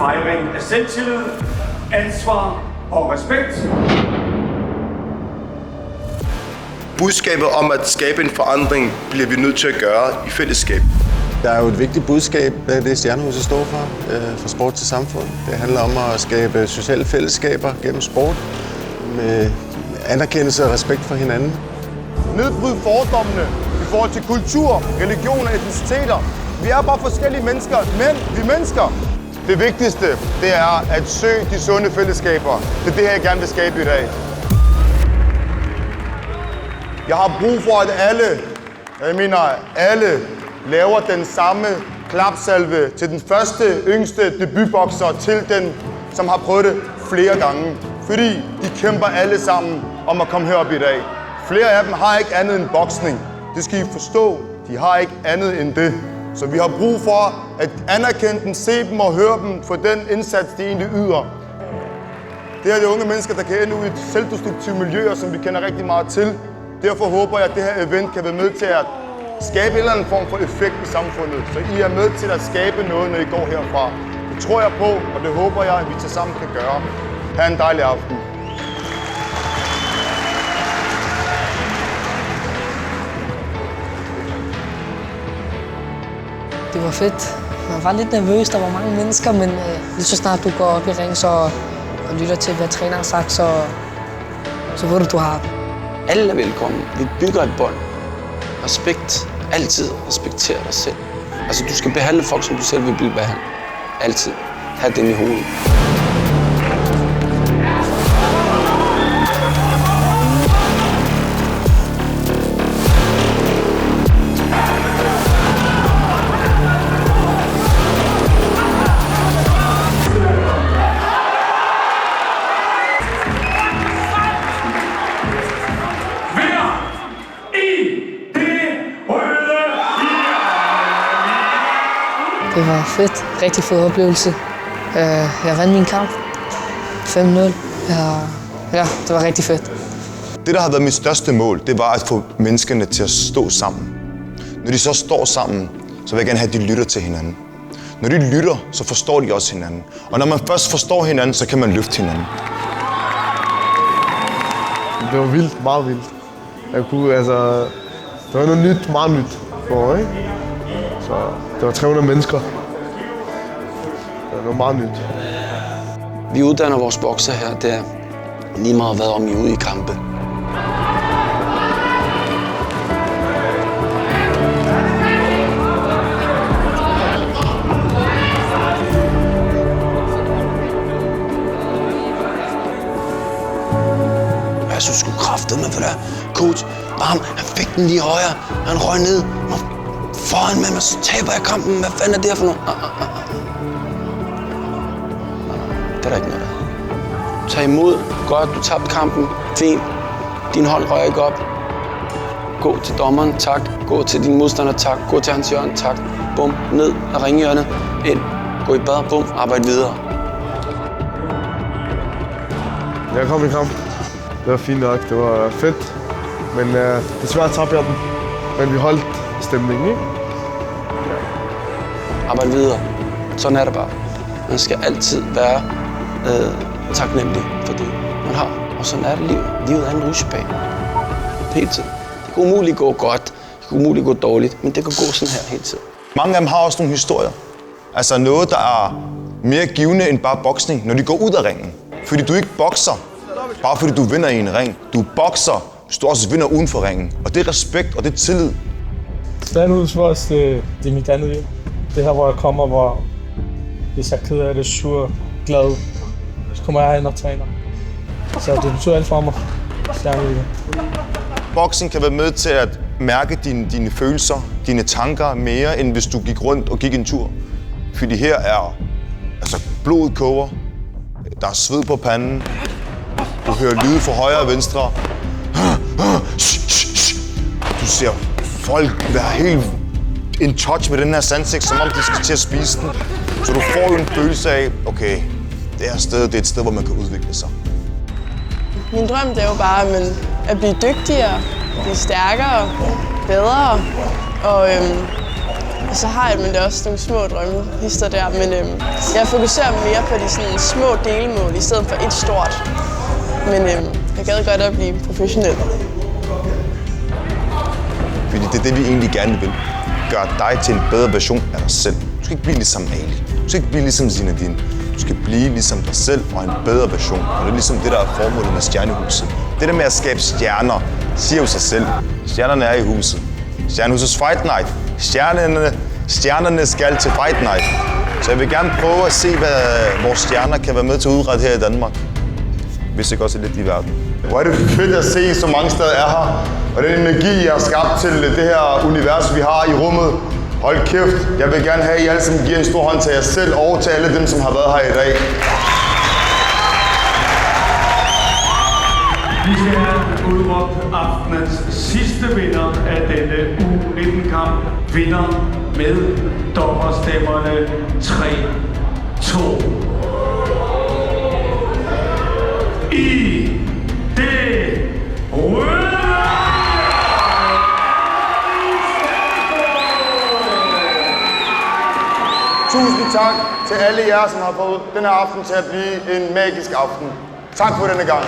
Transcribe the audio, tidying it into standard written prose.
fejring af selvtillid, ansvar og respekt. Budskabet om at skabe en forandring bliver vi nødt til at gøre i fællesskab. Der er jo et vigtigt budskab, det Stjernehuset står for, fra sport til samfund. Det handler om at skabe sociale fællesskaber gennem sport, med anerkendelse og respekt for hinanden. Nedbryde fordommene i forhold til kultur, religion og etniciteter. Vi er bare forskellige mennesker, men vi er mennesker. Det vigtigste, det er at søge de sunde fællesskaber. Det er det her, jeg gerne vil skabe i dag. Jeg har brug for, at alle laver den samme klapsalve til den første, yngste debutbokser, til den, som har prøvet det flere gange. Fordi de kæmper alle sammen om at komme herop i dag. Flere af dem har ikke andet end boksning. Det skal I forstå. De har ikke andet end det. Så vi har brug for at anerkende dem, se dem og høre dem for den indsats, de egentlig yder. Det her er de unge mennesker, der kan ende ud i et selvdestruktivt miljøer, som vi kender rigtig meget til. Derfor håber jeg, at det her event kan være med til at skabe en eller anden form for effekt i samfundet. Så I er med til at skabe noget, når I går herfra. Det tror jeg på, og det håber jeg, at vi tilsammen kan gøre. Ha' en dejlig aften. Det var fedt. Man var lidt nervøs, der var mange mennesker, men lige så snart du går op i ring og lytter til, hvad træneren har sagt, så ved du har det. Alle er velkommen. Vi bygger et bånd. Respekt. Altid respektere dig selv. Altså, du skal behandle folk, som du selv vil blive behandlet. Altid. Ha' dem i hovedet. Det var fedt. Rigtig fed oplevelse. Jeg vandt min kamp. 5-0. Ja, det var rigtig fedt. Det, der har været mit største mål, det var at få menneskerne til at stå sammen. Når de så står sammen, så vil jeg gerne have, at de lytter til hinanden. Når de lytter, så forstår de også hinanden. Og når man først forstår hinanden, så kan man løfte hinanden. Det var vildt, meget vildt. Det var noget nyt, meget nyt for mig, ikke? Så det var 300 mennesker. Det var meget nyt. Vi uddanner vores bokser her, det er lige meget hvad om I er ude i kampe. Jeg synes sgu kraftedeme for det. Coach, bam, han fik den lige højere. Han røg ned. Foran med mig, så taber jeg kampen. Hvad fanden er det her for noget? Det er der ikke noget der. Tag imod. Godt, du tabte kampen. Fint. Din hånd røg ikke op. Gå til dommeren, tak. Gå til din modstander, tak. Gå til hans hjørne, tak. Bum, ned af ringhjørnet. Ind. Gå i bad, bum, arbejde videre. Jeg kom i kamp. Det var fint nok, det var fedt. Men desværre tabte jeg den. Men vi holdt stemningen, ikke? Arbejde videre. Sådan er det bare. Man skal altid være taknemmelig for det, man har. Og sådan er det livet. Livet er en rutsjebane. Hele tiden. Det kan umuligt gå godt, det kan umuligt gå dårligt, men det kan gå sådan her hele tiden. Mange af dem har også nogle historier. Altså noget, der er mere givende end bare boksning, når de går ud af ringen. Fordi du ikke bokser, bare fordi du vinder i en ring. Du bokser, hvis du også vinder uden for ringen. Og det er respekt, og det er tillid. Stjernehuset for os, det er mit andet liv. Det her, hvor jeg kommer, hvor hvis jeg er ked af det, sur, glad, så kommer jeg ind og træner. Så det betyder alt for mig. Stjernehuset. Boksning kan være med til at mærke dine følelser, dine tanker mere, end hvis du gik rundt og gik en tur. Fordi her er blodet koger, der er sved på panden, du hører lyde fra højre og venstre. Du ser folk være helt in touch med den her sandsæk, som om de skal til at spise den. Så du får jo en følelse af, okay, det er et sted, hvor man kan udvikle sig. Min drøm det er jo bare at blive dygtigere, blive stærkere, bedre og Og så har jeg også nogle små drømme, hister der, men jeg fokuserer mere på de sådan, små delmål i stedet for et stort. Men jeg gad godt at blive professionel. Fordi det er det, vi egentlig gerne vil. Gøre dig til en bedre version af dig selv. Du skal ikke blive ligesom Ali. Du skal ikke blive ligesom Zinedine. Du skal blive ligesom dig selv og en bedre version. Og det er ligesom det, der er formålet med Stjernehuset. Det der med at skabe stjerner, siger jo sig selv. Stjernerne er i huset. Stjernehusets Fight Night. Stjernerne skal til Fight Night. Så jeg vil gerne prøve at se, hvad vores stjerner kan være med til at udrette her i Danmark. Hvis ikke også lidt i verden. Hvor er det fedt at se, så mange steder er her. Og den energi, jeg har skabt til det her univers, vi har i rummet. Hold kæft, jeg vil gerne have, at I alle sammen giver en stor hånd til jer selv og til alle dem, som har været her i dag. Vi skal udråbe aftenens sidste vinder af denne U19-kamp. Vinder med dommerstemmerne 3-2. I det røde! Tusind tak til alle jer, som har fået den her aften til at blive en magisk aften. Tak for denne gang.